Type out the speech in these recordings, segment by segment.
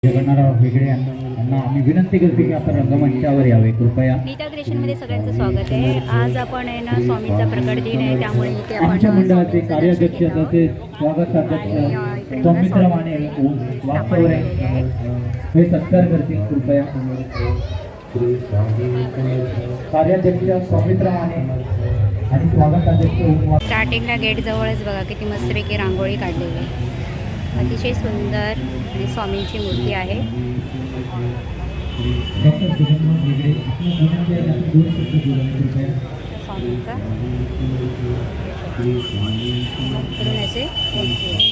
जगन्नाथराव हेगडे यांना आम्ही विनंती करतो की आपण रंगमंचावर यावे कृपया. नीता क्रिएशनमध्ये सगळ्यांचं स्वागत आहे. आज आपण आहे ना स्वामींचा प्रकट दिन आहे, त्यामुळे इथे आपण आमच्या मंडळाचे स्वामींचं कार्याध्यक्ष दर्शन घेतो. तसेच स्वागताध्यक्ष इकडे सौमित्र बघा माने स्वामींची वास्तवरे हे सत्कार करतील कृपया. कार्याध्यक्ष सौमित्र माने आणि स्वागताध्यक्ष स्टार्टिंगला गेट जवळच बघा किती मस्तपैकी रांगोळी काढलेली आहे. अतिशय सुंदर आणि स्वामींची मूर्ती आहे. स्वामींचा करून असे मूर्ती आहे.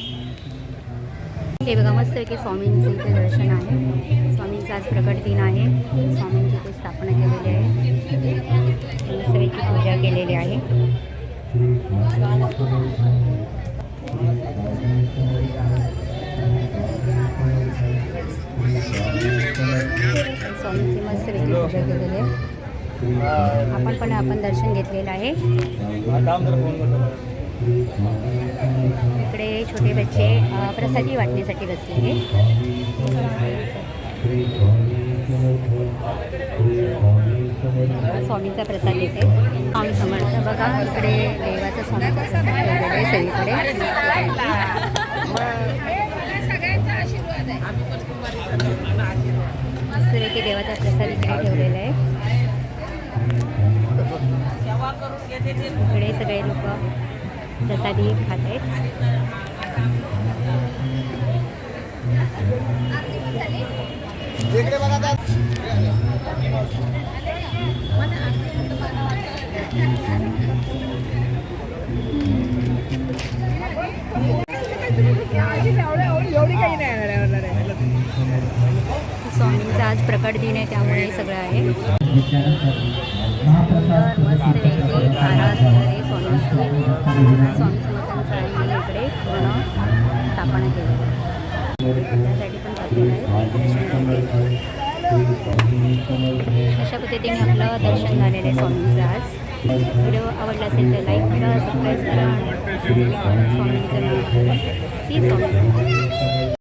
हे बघा मस्तपैकी स्वामींचं इथे दर्शन आहे. स्वामींचा आज प्रकट दिन आहे. स्वामींची इथे स्थापना केलेली आहे. मस्तपैकी पूजा केलेली आहे. स्वामींची मस्तपैकी पूजा केलेली आहे. आपण दर्शन घेतलेलं आहे. इकडे छोटे बच्चे प्रसादी वाटण्यासाठी बसलेले. स्वामींचा प्रसाद येते. स्वामी समर्थ बघा इकडे देवाचा स्वामीचा प्रसाद ठेवलेला आहे सगळीकडे. मस्तपैकी देवाचा प्रसाद इकडे ठेवलेला आहे. इकडे सगळे लोक प्रसादी खात आहेत. स्वामींचा आज प्रकट दिन आहे, त्यामुळे हे सगळं आहे. मस्तपैकी आरास वगैरे स्वामी समर्थांचं आणि इकडे पूर्ण स्थापना केली त्यासाठी पण करलेलं आहे. अशा पद्धतीने आपलं दर्शन झालेलं आहे स्वामींचं आज. व्हिडिओ आवडला असेल तर लाईक करा, सबस्क्राईब करा आणि स्वामींचं नाव करा. सी स्वामी.